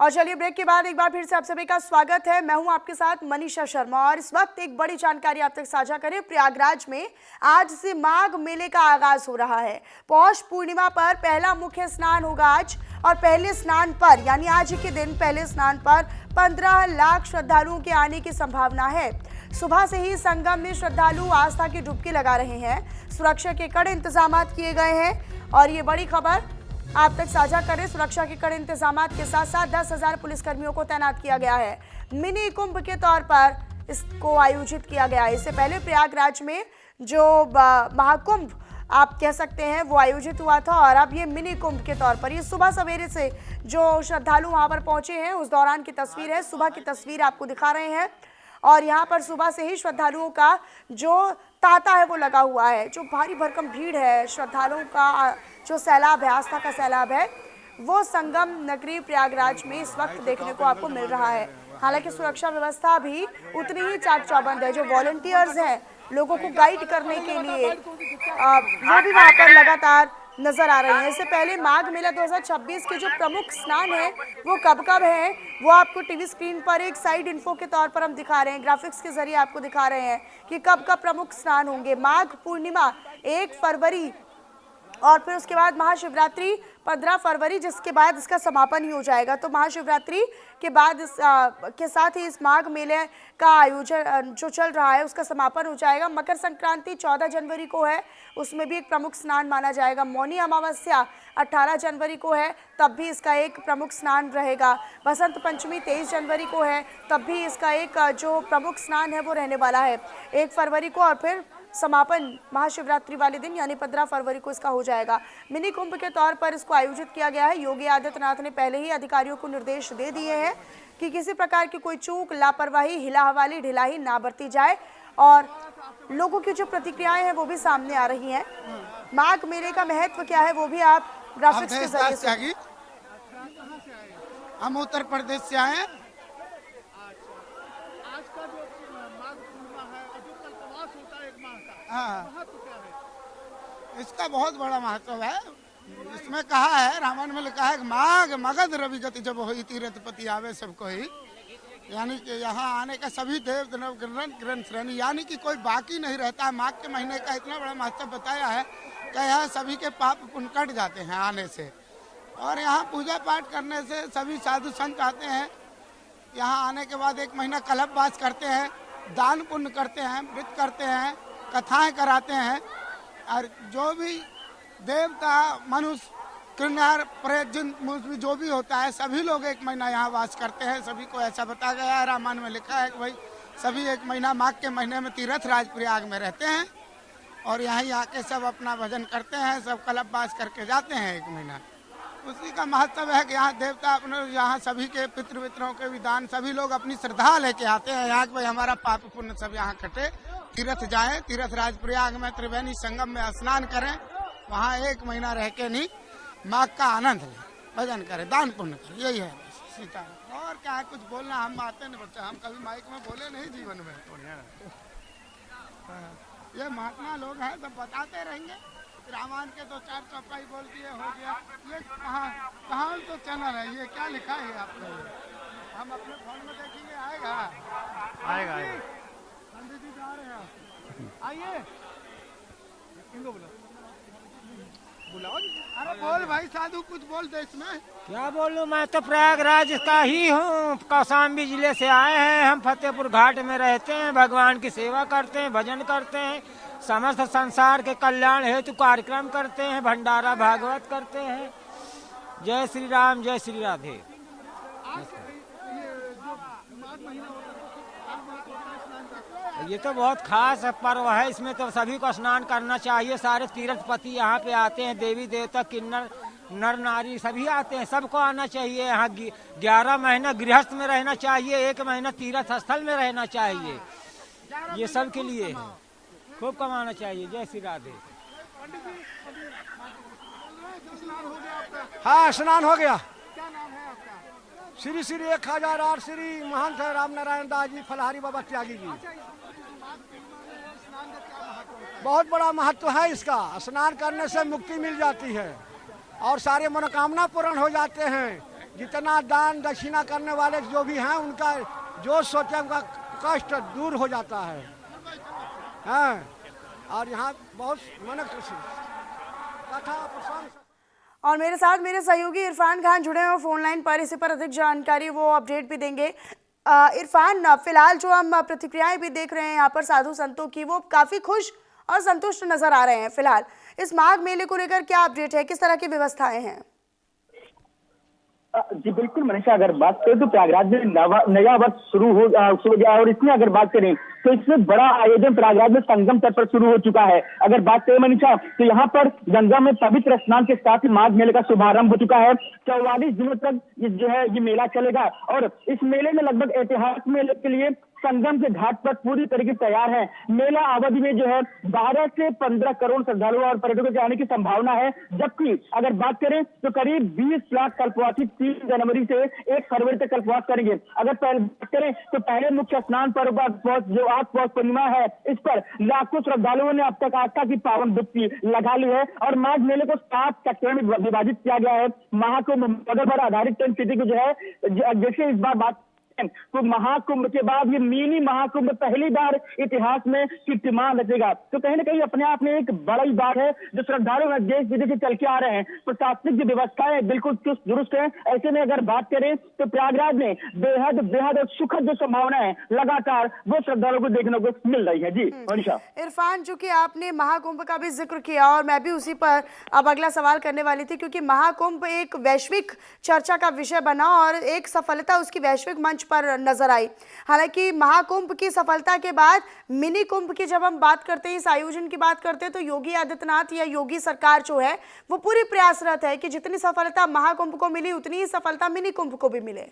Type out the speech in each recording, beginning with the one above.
और चलिए ब्रेक के बाद एक बार फिर से आप सभी का स्वागत है। मैं हूं आपके साथ मनीषा शर्मा और इस वक्त एक बड़ी जानकारी आप तक साझा करें। प्रयागराज में आज से माघ मेले का आगाज हो रहा है। पौष पूर्णिमा पर पहला मुख्य स्नान होगा आज और पहले स्नान पर यानी आज के दिन पहले स्नान पर 15 लाख श्रद्धालुओं के आने की संभावना है। सुबह से ही संगम में श्रद्धालु आस्था की डुबकी लगा रहे हैं। सुरक्षा के कड़े इंतजाम किए गए हैं और ये बड़ी खबर आप तक साझा करें। सुरक्षा के कड़े इंतजाम के साथ साथ 10,000 पुलिसकर्मियों को तैनात किया गया है। मिनी कुंभ के तौर पर इसको आयोजित किया गया है। इससे पहले प्रयागराज में जो महाकुंभ आप कह सकते हैं वो आयोजित हुआ था और अब ये मिनी कुंभ के तौर पर ये सुबह सवेरे से जो श्रद्धालु वहां पर पहुंचे हैं उस दौरान की तस्वीर है। सुबह की तस्वीर आपको दिखा रहे हैं और यहाँ पर सुबह से ही श्रद्धालुओं का जो तांता है वो लगा हुआ है। जो भारी भरकम भीड़ है, श्रद्धालुओं का जो सैलाब है, आस्था का सैलाब है, वो संगम नगरी प्रयागराज में इस वक्त देखने को आपको मिल रहा है। हालांकि सुरक्षा व्यवस्था भी उतनी ही चाक चौबंद है। जो वॉलंटियर्स हैं लोगों को गाइड करने के लिए वो भी वहाँ पर लगातार नजर आ रही है। इससे पहले माघ मेला 2026 के जो प्रमुख स्नान है वो कब कब है वो आपको टीवी स्क्रीन पर एक साइड इन्फो के तौर पर हम दिखा रहे हैं। ग्राफिक्स के जरिए आपको दिखा रहे हैं कि कब कब प्रमुख स्नान होंगे। माघ पूर्णिमा 1 फरवरी और फिर उसके बाद महाशिवरात्रि 15 फरवरी, जिसके बाद इसका समापन ही हो जाएगा। तो महाशिवरात्रि के बाद के साथ ही इस माघ मेले का आयोजन जो चल रहा है उसका समापन हो जाएगा। मकर संक्रांति 14 जनवरी को है, उसमें भी एक प्रमुख स्नान माना जाएगा। मौनी अमावस्या 18 जनवरी को है, तब भी इसका एक प्रमुख स्नान रहेगा। बसंत पंचमी 23 जनवरी को है, तब भी इसका एक जो प्रमुख स्नान है वो रहने वाला है 1 फरवरी को और फिर समापन महाशिवरात्रि वाले दिन यानी 15 फरवरी को इसका हो जाएगा। मिनी कुंभ के तौर पर इसको आयोजित किया गया है। योगी आदित्यनाथ ने पहले ही अधिकारियों को निर्देश दे दिए हैं कि किसी प्रकार की कोई चूक, लापरवाही, हिला-हवाली, ढिलाई ना बरती जाए और लोगों की जो प्रतिक्रियाएं हैं वो भी सामने आ रही हैं। माघ मेले का महत्व क्या है वो भी आप ग्राफिक्स के जरिए से। हम उत्तर प्रदेश से आए। हाँ, इसका बहुत बड़ा महत्व है। इसमें कहा है, रामायण में लिखा है माघ मगध रवि गति जब होई तीर्थपति आवे सबको ही, यानी कि यहाँ आने का सभी देव दानव ग्रंथ श्रेणी यानी कि कोई बाकी नहीं रहता है। माघ के महीने का इतना बड़ा महत्व बताया है कि यहाँ सभी के पाप पुण्य कट जाते हैं आने से और यहाँ पूजा पाठ करने से सभी साधु संत आते हैं। यहाँ आने के बाद 1 महीना कल्पवास करते हैं, दान पुण्य करते हैं, व्रत करते हैं, कथाएं कराते हैं और जो भी देवता मनुष्य किन्नर प्रेत जिन जो भी होता है सभी लोग 1 महीना यहाँ वास करते हैं। सभी को ऐसा बताया गया है, रामायण में लिखा है कि भाई सभी 1 महीना माघ के महीने में तीर्थराज प्रयाग में रहते हैं और यहीं आके सब अपना भजन करते हैं, सब कल्पवास करके जाते हैं 1 महीना। उसी का महत्व है कि यहाँ देवता अपने यहाँ सभी के पितृ-वितरों के विधान सभी लोग अपनी श्रद्धा लेके आते हैं यहाँ के भाई हमारा पाप पुण्य सब यहाँ कटे, तीर्थ जाएं, तीर्थराज प्रयाग में त्रिवेणी संगम में स्नान करें, वहाँ 1 महीना रह के नहीं माघ का आनंद लें, भजन करें, दान पुण्य करें। यही है सीता। और क्या है, कुछ बोलना हम आते नहीं बच्चा, हम कभी माइक में बोले नहीं जीवन में। ये महात्मा लोग हैं सब बताते रहेंगे। रामायण के 2-4 चौपाई बोल दिए हो गया। ये कहाँ तो चैनल है, ये क्या लिखा है आपने? हम अपने फोन में देखेंगे, आएगा आएगा आएगा। पंडित जी जा रहे हैं, आइए इनको बुलाओ। अरे बोल भाई साधु, कुछ बोल दे इसमें। क्या बोलूं, मैं तो प्रयागराज का ही हूँ। कौशाम्बी जिले से आए हैं हम। फतेहपुर घाट में रहते हैं, भगवान की सेवा करते हैं, भजन करते हैं, समस्त संसार के कल्याण हेतु कार्यक्रम करते हैं, भंडारा भागवत करते हैं। जय श्री राम, जय श्री राधे। ये तो बहुत खास पर्व है, इसमें तो सभी को स्नान करना चाहिए। सारे तीर्थपति यहाँ पे आते हैं, देवी देवता, किन्नर, नर नारी सभी आते हैं, सबको आना चाहिए। यहाँ 11 महीना गृहस्थ में रहना चाहिए, 1 महीना तीर्थ स्थल में रहना चाहिए। ये सब के लिए है, खूब कमाना चाहिए। जय श्री राधे। हाँ, स्नान हो गया। श्री श्री 1008 श्री महंत राम नारायण दास जी फलहारी बाबा त्यागी जी। बहुत बड़ा महत्व है इसका। स्नान करने से मुक्ति मिल जाती है और सारे मनोकामना पूर्ण हो जाते हैं। जितना दान दक्षिणा करने वाले जो भी हैं उनका जो सोचे उनका कष्ट दूर हो जाता है। हाँ, और यहाँ बहुत मन कथा प्रसंग। और मेरे साथ मेरे सहयोगी इरफान खान जुड़े हैं फोन लाइन पर, इसी पर अधिक जानकारी वो अपडेट भी देंगे। इरफान, फिलहाल जो हम प्रतिक्रियाएं भी देख रहे हैं यहाँ पर साधु संतों की, वो काफी खुश और संतुष्ट नजर आ रहे हैं। फिलहाल इस माघ मेले को लेकर क्या अपडेट है, किस तरह की व्यवस्थाएं हैं? जी बिल्कुल मनीषा, अगर बात करें तो प्रयागराज में नया वर्ष शुरू हो गया है और इसमें अगर बात करें तो इसमें बड़ा आयोजन प्रयागराज में संगम तट पर शुरू हो चुका है। अगर बात करें मनीषा तो यहाँ पर गंगा में पवित्र स्नान के साथ ही माघ मेले का शुभारंभ हो चुका है। 44 दिनों तक ये मेला चलेगा और इस मेले में लगभग ऐतिहासिक मेले के लिए संगम के घाट पर पूरी तरीके से तैयार है। मेला अवधि में 12 से 15 करोड़ श्रद्धालुओं और पर्यटकों के आने की संभावना है, जबकि अगर बात करें तो करीब 20 लाख कल्पवासी 3 जनवरी से 1 फरवरी तक कल्पवास करेंगे। अगर बात करें तो पहले मुख्य स्नान पर्व जो आज पौष पूर्णिमा है, इस पर लाखों श्रद्धालुओं ने अब तक आस्था की पावन डुबकी लगा ली है और माघ मेले को 7 सेक्टर में विभाजित किया गया है। महाकुंभ मॉडल पर आधारित टेंट सिटी को जैसे इस बार बात तो महाकुंभ के बाद ये मिनी महाकुंभ पहली बार इतिहास में कीर्तिमान रचेगा। तो कहीं ना कहीं अपने आप में एक बड़ी बात है जो श्रद्धालु देश विदेश से चल के आ रहे हैं। प्रशासनिक जो व्यवस्थाएं बिल्कुल चुस्त दुरुस्त है। ऐसे में अगर बात करें तो प्रयागराज में बेहद और सुखद जो संभावना है लगातार वो श्रद्धालुओं को देखने को मिल रही है। जी मनीषा। इरफान, जो कि आपने महाकुंभ का भी जिक्र किया और मैं भी उसी पर अब अगला सवाल करने वाली थी, क्योंकि महाकुंभ एक वैश्विक चर्चा का विषय बना और एक सफलता उसकी वैश्विक मंच पर नजर आई। हालांकि महाकुंभ की सफलता के बाद मिनी कुंभ की जब हम बात करते हैं, इस आयोजन की बात करते हैं, तो योगी आदित्यनाथ या योगी सरकार जो है वो पूरी प्रयासरत है कि जितनी सफलता महाकुंभ को मिली उतनी ही सफलता मिनी कुंभ को भी मिले।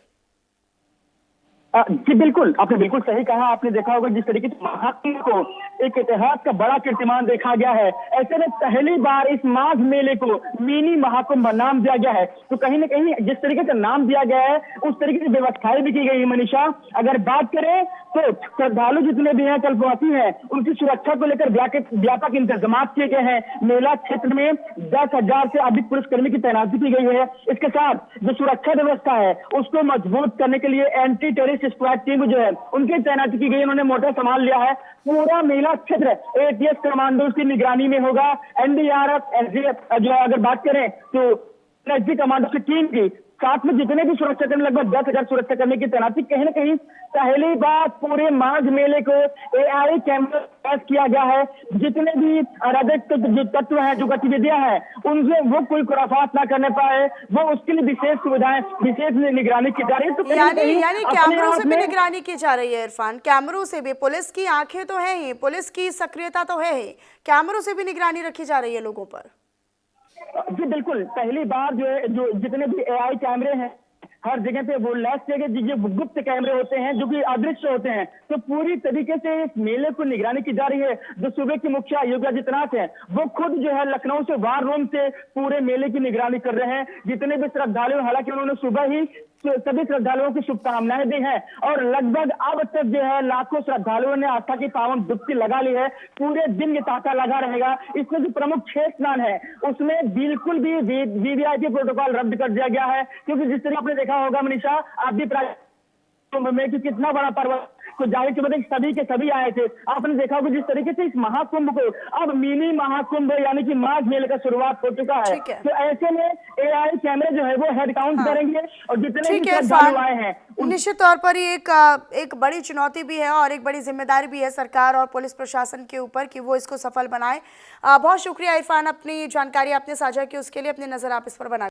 जी बिल्कुल, आपने बिल्कुल सही कहा। आपने देखा होगा जिस तरीके से महाकुंभ को एक इतिहास का बड़ा कीर्तिमान देखा गया है, ऐसे में पहली बार इस माघ मेले को मिनी महाकुंभ नाम दिया गया है। तो कहीं ना कहीं जिस तरीके से नाम दिया गया है उस तरीके से व्यवस्थाएं भी की गई है। मनीषा, अगर बात करें तो श्रद्धालु जितने भी हैं, कल्पवासी हैं, उनकी सुरक्षा को लेकर व्यापक इंतजाम किए गए हैं। मेला क्षेत्र में 10,000 से अधिक पुलिसकर्मी की तैनाती की गई है। इसके साथ जो सुरक्षा व्यवस्था है उसको मजबूत करने के लिए एंटी टेररिस्ट स्क्वाड टीम उनकी तैनाती की गई। उन्होंने मोटा संभाल लिया है। पूरा मेला क्षेत्र एटीएस कमांडो की निगरानी में होगा। एनडीआरएफ, एसडीएफ जो अगर बात करें तो एसडी कमांडो की टीम की साथ में जितने भी सुरक्षाकर्मी, लगभग 10,000 सुरक्षाकर्मी की तैनाती। कहीं ना कहीं पहली बार पूरे माघ मेले को एआई कैमरा किया गया है। जितने भी अराजक जो तत्व हैं, जो गतिविधियां हैं, उनसे वो कोई खुराफात ना करने पाए, वो उसके लिए विशेष सुविधाएं, विशेष निगरानी की जा रही है। तो यानी कैमरों से भी निगरानी की जा रही है इरफान, कैमरों से भी। पुलिस की आंखें तो है ही, पुलिस की सक्रियता तो है ही, कैमरों से भी निगरानी रखी जा रही है लोगों पर। जी बिल्कुल, पहली बार जो जितने भी एआई कैमरे हैं हर जगह पे वो लैस जगह जो गुप्त कैमरे होते हैं जो कि अदृश्य होते हैं, तो पूरी तरीके से इस मेले को निगरानी की जा रही है। जो सूबे के मुखिया योगी आदित्यनाथ हैं वो खुद लखनऊ से वार रूम से पूरे मेले की निगरानी कर रहे हैं। जितने भी श्रद्धालु, हालांकि उन्होंने सुबह ही सभी श्रद्धालुओं की शुभकामनाएं दी हैं और लगभग अब तक लाखों श्रद्धालुओं ने आस्था की पावन डुबकी लगा ली है। पूरे दिन ये तांता लगा रहेगा। इसमें जो प्रमुख 6 स्नान है उसमें बिल्कुल भी वीवीआईपी प्रोटोकॉल रद्द कर दिया गया है, क्योंकि जिस तरह आपने देखा होगा मनीषा, आप भी में कि कितना बड़ा पर्व तो जाहिर सी बात है सभी के सभी आए थे। आपने देखा होगा जिस तरीके से इस महाकुंभ को अब मिनी महाकुंभ यानी कि माघ मेले का शुरुआत हो चुका है। तो ऐसे में एआई कैमरे जो है वो हेड काउंट करेंगे और जितने भी श्रद्धालु आए हैं निश्चित तौर पर ये एक बड़ी चुनौती भी है और एक बड़ी जिम्मेदारी भी है सरकार और पुलिस प्रशासन के ऊपर कि वो इसको सफल बनाए। बहुत शुक्रिया इरफान, अपनी जानकारी आपने साझा की उसके लिए। अपनी नजर आप इस पर बना